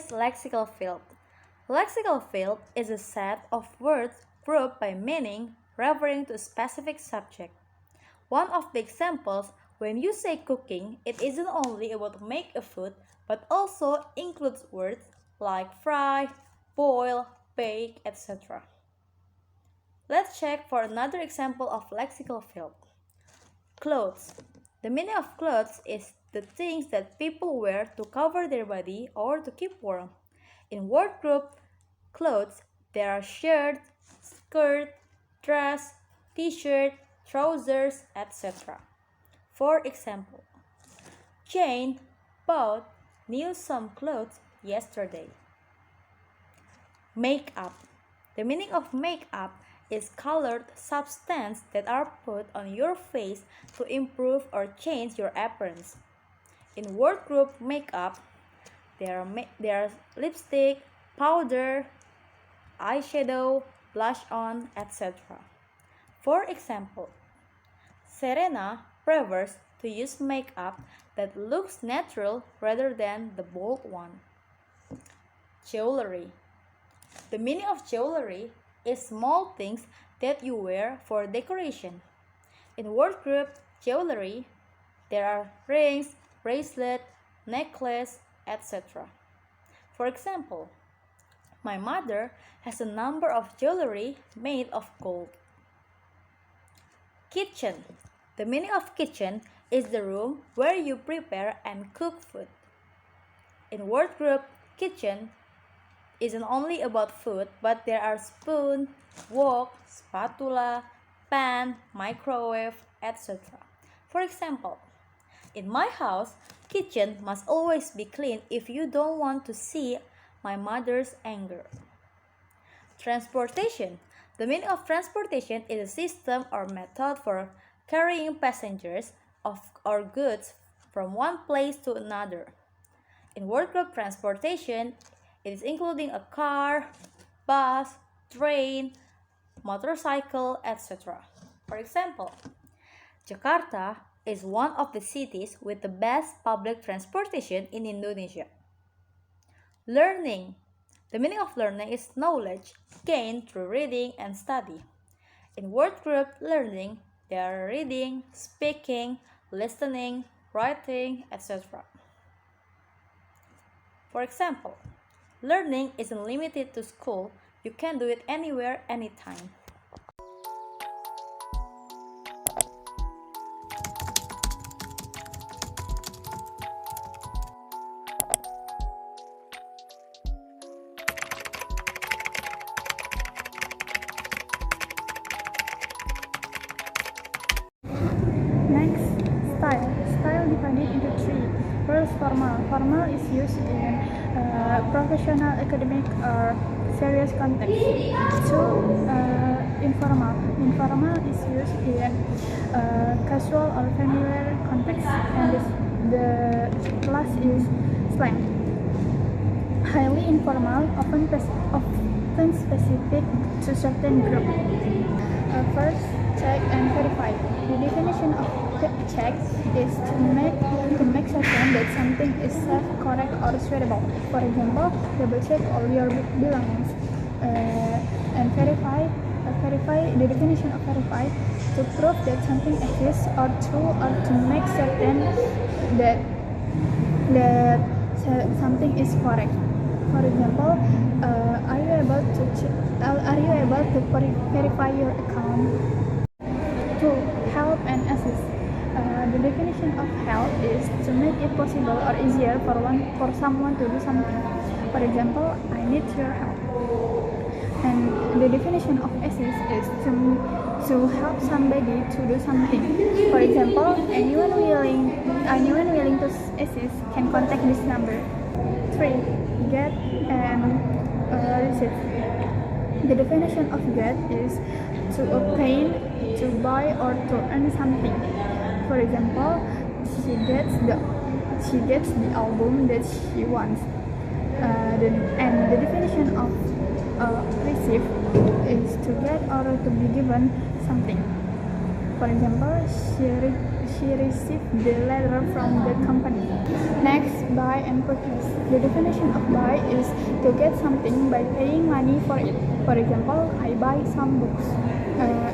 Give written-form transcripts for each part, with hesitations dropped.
is lexical field. Lexical field is a set of words grouped by meaning referring to a specific subject. One of the examples, when you say cooking, it isn't only about make a food, but also includes words like fry, boil, bake, etc. Let's check for another example of lexical field. Clothes. The meaning of clothes is the things that people wear to cover their body or to keep warm. In word group clothes, there are shirt, skirt, dress, t-shirt, trousers, etc. For example, Jane bought new some clothes yesterday. Makeup. The meaning of makeup is colored substance that are put on your face to improve or change your appearance. In word group makeup, there are lipstick, powder, eyeshadow, blush on, etc. For example, Serena prefers to use makeup that looks natural rather than the bold one. Jewelry. The meaning of jewelry is small things that you wear for decoration. In word group jewelry, there are rings, bracelet, necklace, etc. For example, my mother has a number of jewelry made of gold. Kitchen. The meaning of kitchen is the room where you prepare and cook food. In word group kitchen isn't only about food, but there are spoon, wok, spatula, pan, microwave, etc. For example, in my house, kitchen must always be clean if you don't want to see my mother's anger. Transportation. The meaning of transportation is a system or method for carrying passengers or goods from one place to another. In word group transportation, it is including a car, bus, train, motorcycle, etc. For example, Jakarta is one of the cities with the best public transportation in Indonesia. Learning. The meaning of learning is knowledge gained through reading and study. In word group learning, there are reading, speaking, listening, writing, etc. For example, learning isn't limited to school. You can do it anywhere, anytime. Next, style. Style divided into three. First, formal. Formal is used in professional, academic, or serious context. Two, informal. Informal is used in casual or familiar context. And the last is slang. Highly informal, often specific to certain group. First, check and verify. The definition of check is to make certain that something is safe, correct, or suitable. For example, double check all your belongings. And verify. The definition of verify to prove that something exists, or to make certain that something is correct. For example, are you able to verify your account? 2. Help and assist. The definition of help is to make it possible or easier for someone to do something. For example, I need your help. And the definition of assist is to help somebody to do something. For example, anyone willing to assist can contact this number. 3. Get and receive. The definition of get is to obtain, to buy, or to earn something. For example, she gets the album that she wants. And the definition of receive is to get or to be given something. For example, she received the letter from the company. Next, buy and purchase. The definition of buy is to get something by paying money for it. For example, I buy some books.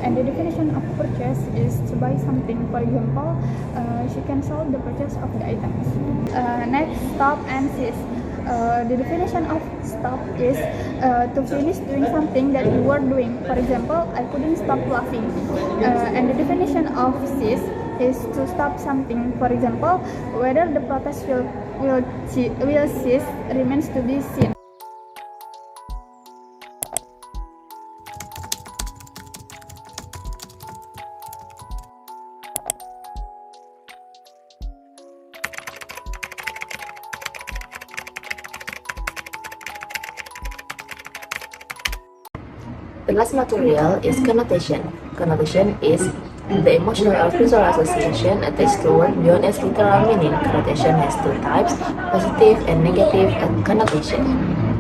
And the definition of purchase is to buy something. For example, she cancelled the purchase of the items. Next, stop and cease. The definition of stop is to finish doing something that you were doing. For example, I couldn't stop laughing. And the definition of cease is to stop something. For example, whether the protest will cease remains to be seen. The last material is connotation. Connotation is the emotional or visual association attached to a word beyond its literal meaning. Connotation has two types, positive and negative connotation.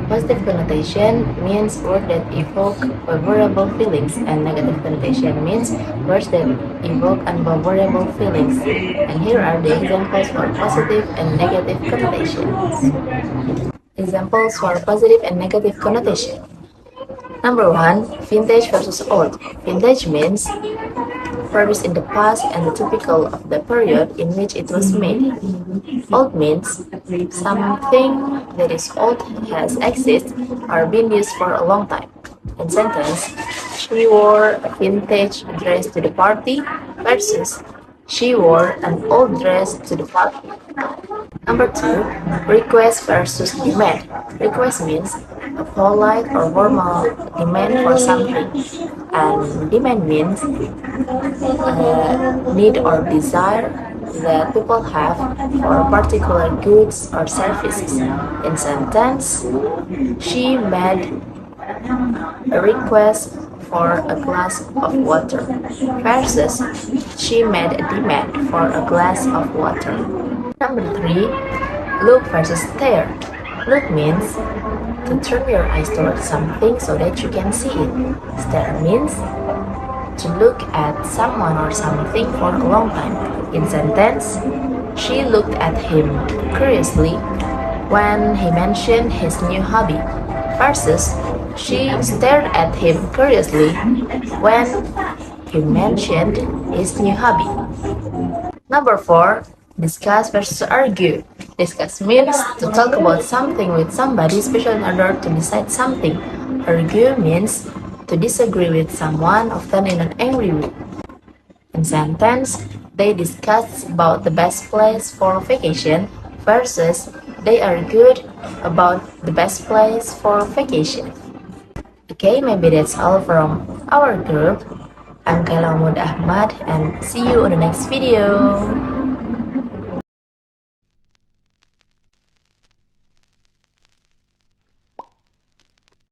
Positive connotation means words that evoke favorable feelings, and negative connotation means words that evoke unfavorable feelings. And here are the examples for positive and negative connotations. Examples for positive and negative connotation. Number 1, vintage versus old. Vintage means produced in the past and typical of the period in which it was made. Old means something that is old, has existed, or been used for a long time. In sentence, she wore a vintage dress to the party versus she wore an old dress to the party. Number 2, request versus demand. Request means a polite or formal demand for something, and demand means need or desire that people have for particular goods or services. In sentence, she made a request for a glass of water versus she made a demand for a glass of water. Number 3, look versus stare. Look means to turn your eyes towards something so that you can see it. Stare means to look at someone or something for a long time. In sentence, she looked at him curiously when he mentioned his new hobby versus she stared at him curiously when he mentioned his new hobby. Number 4, discuss versus argue. Discuss means to talk about something with somebody, especially in order to decide something. Argue means to disagree with someone, often in an angry way. In sentence, they discussed about the best place for vacation versus they argued about the best place for vacation. Okay, maybe that's all from our group. I'm Kayla Ahmad and see you on the next video.